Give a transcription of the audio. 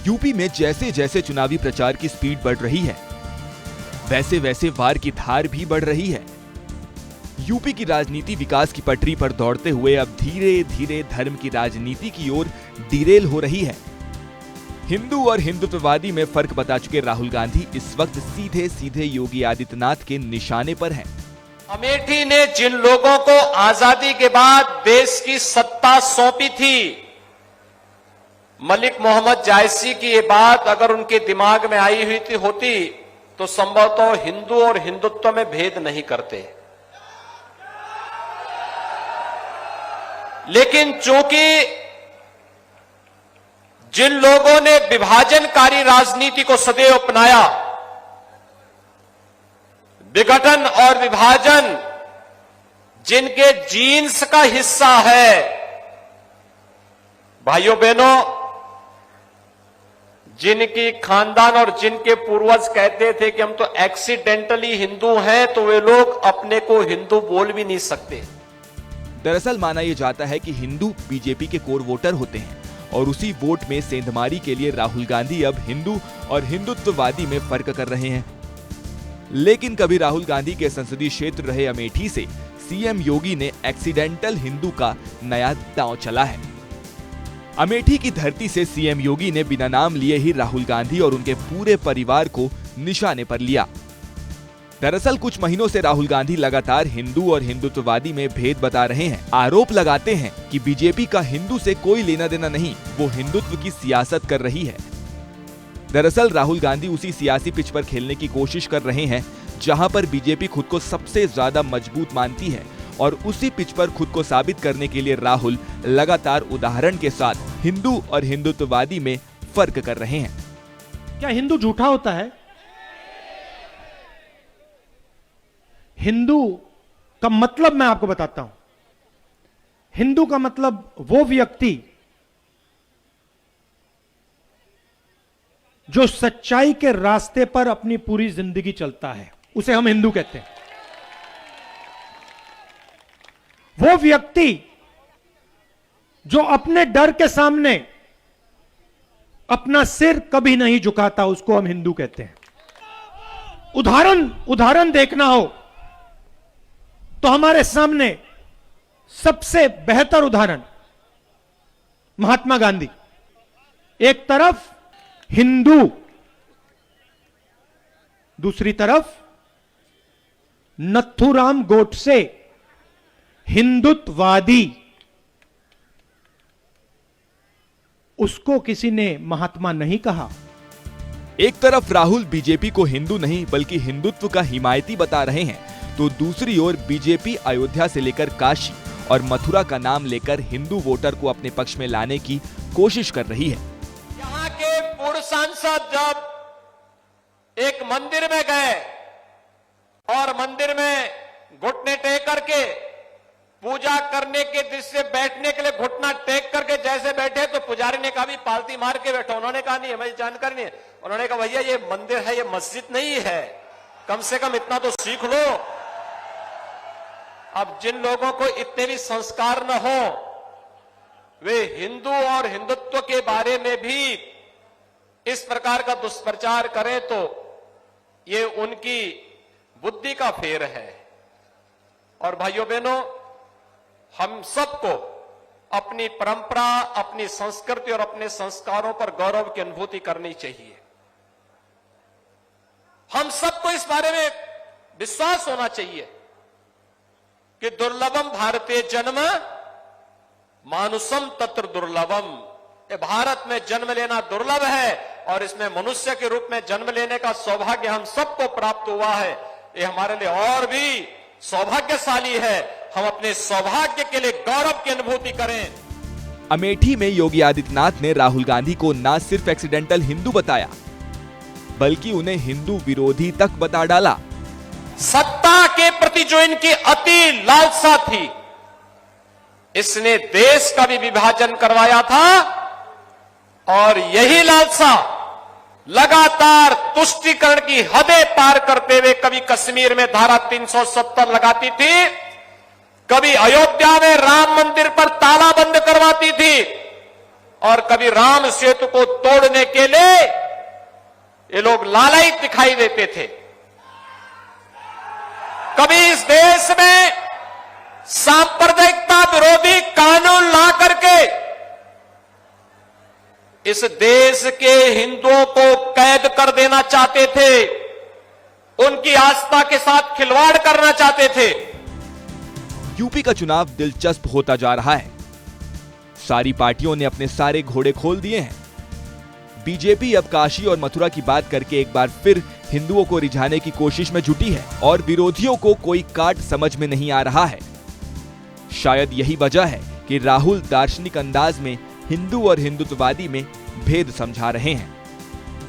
UP में जैसे जैसे चुनावी प्रचार की स्पीड बढ़ रही है, वैसे वैसे वार की धार भी बढ़ रही है। यूपी की राजनीति विकास की पटरी पर दौड़ते हुए अब धीरे धीरे धर्म की राजनीति की ओर डिरेल हो रही है। हिंदू और हिंदुत्ववादी में फर्क बता चुके राहुल गांधी इस वक्त सीधे सीधे योगी आदित्यनाथ के निशाने पर हैं। अमेठी ने जिन लोगों को आजादी के बाद देश की सत्ता सौंपी थी, मलिक मोहम्मद जायसी की ये बात अगर उनके दिमाग में आई हुई होती तो संभवतः हिंदू और हिंदुत्व में भेद नहीं करते। लेकिन चूंकि जिन लोगों ने विभाजनकारी राजनीति को सदैव अपनाया, विघटन और विभाजन जिनके जीन्स का हिस्सा है, भाइयों बहनों, जिनकी खानदान और जिनके पूर्वज कहते थे कि हम तो एक्सीडेंटली हिंदू हैं, तो वे लोग अपने को हिंदू बोल भी नहीं सकते। दरअसल माना यह जाता है कि हिंदू बीजेपी के कोर वोटर होते हैं और उसी वोट में सेंधमारी के लिए राहुल गांधी अब हिंदू और हिंदुत्ववादी में फर्क कर रहे हैं। लेकिन कभी राहुल गांधी के संसदीय क्षेत्र रहे अमेठी से सीएम योगी ने एक्सीडेंटल हिंदू का नया दांव चला है। अमेठी की धरती से सीएम योगी ने बिना नाम लिए ही राहुल गांधी और उनके पूरे परिवार को निशाने पर लिया। दरअसल कुछ महीनों से राहुल गांधी लगातार हिंदू और हिंदुत्ववादी में भेद बता रहे हैं। आरोप लगाते हैं कि बीजेपी का हिंदू से कोई लेना देना नहीं, वो हिंदुत्व की सियासत कर रही है। दरअसल राहुल गांधी उसी सियासी पिच पर खेलने की कोशिश कर रहे हैं जहां पर बीजेपी खुद को सबसे ज्यादा मजबूत मानती है, और उसी पिच पर खुद को साबित करने के लिए राहुल लगातार उदाहरण के साथ हिंदू और हिंदुत्ववादी में फर्क कर रहे हैं। क्या हिंदू झूठा होता है? हिंदू का मतलब मैं आपको बताता हूं। हिंदू का मतलब वो व्यक्ति जो सच्चाई के रास्ते पर अपनी पूरी जिंदगी चलता है, उसे हम हिंदू कहते हैं। वो व्यक्ति जो अपने डर के सामने अपना सिर कभी नहीं झुकाता, उसको हम हिंदू कहते हैं। उदाहरण देखना हो तो हमारे सामने सबसे बेहतर उदाहरण महात्मा गांधी। एक तरफ हिंदू, दूसरी तरफ नथुराम गोडसे, हिंदुत्ववादी। उसको किसी ने महात्मा नहीं कहा। एक तरफ राहुल बीजेपी को हिंदू नहीं बल्कि हिंदुत्व का हिमायती बता रहे हैं, तो दूसरी ओर बीजेपी अयोध्या से लेकर काशी और मथुरा का नाम लेकर हिंदू वोटर को अपने पक्ष में लाने की कोशिश कर रही है। यहाँ के पूर्व सांसद जब एक मंदिर में गए और मंदिर में घुटने टेक करके पूजा करने के दृश्य बैठने के लिए घुटना टेक करके जैसे बैठे, तो पुजारी ने कहा भी पालती मार के बैठो। उन्होंने कहा नहीं, हमें जानकारी नहीं है। उन्होंने कहा भैया ये मंदिर है, ये मस्जिद नहीं है, कम से कम इतना तो सीख लो। अब जिन लोगों को इतने भी संस्कार न हो, वे हिंदू और हिंदुत्व के बारे में भी इस प्रकार का दुष्प्रचार करें, तो ये उनकी बुद्धि का फेर है। और भाइयों बहनों, हम सबको अपनी परंपरा, अपनी संस्कृति और अपने संस्कारों पर गौरव की अनुभूति करनी चाहिए। हम सबको इस बारे में विश्वास होना चाहिए कि दुर्लभम भारतीय जन्म मानुषम तत्र दुर्लभम। ये भारत में जन्म लेना दुर्लभ है और इसमें मनुष्य के रूप में जन्म लेने का सौभाग्य हम सबको प्राप्त हुआ है। ये हमारे लिए और भी सौभाग्यशाली है। हम अपने सौभाग्य के लिए गौरव की अनुभूति करें। अमेठी में योगी आदित्यनाथ ने राहुल गांधी को न सिर्फ एक्सीडेंटल हिंदू बताया बल्कि उन्हें हिंदू विरोधी तक बता डाला। सत्ता के प्रति जो इनकी अति लालसा थी, इसने देश का भी विभाजन करवाया था, और यही लालसा लगातार तुष्टीकरण की हदें पार करते हुए कभी कश्मीर में धारा 370 लगाती थी, कभी अयोध्या में राम मंदिर पर ताला बंद करवाती थी, और कभी राम सेतु को तोड़ने के लिए ये लोग लालायित दिखाई देते थे। कभी इस देश में सांप्रदायिकता विरोधी कानून ला करके इस देश के हिंदुओं को कैद कर देना चाहते थे, उनकी आस्था के साथ खिलवाड़ करना चाहते थे। यूपी का चुनाव दिलचस्प होता जा रहा है। सारी पार्टियों ने अपने सारे घोड़े खोल दिए हैं। बीजेपी अब काशी और मथुरा की बात करके एक बार फिर हिंदुओं को रिझाने की कोशिश में जुटी है और विरोधियों को कोई काट समझ में नहीं आ रहा है। शायद यही वजह है कि राहुल दार्शनिक अंदाज में हिंदू और हिंदुत्ववादी में भेद समझा रहे हैं।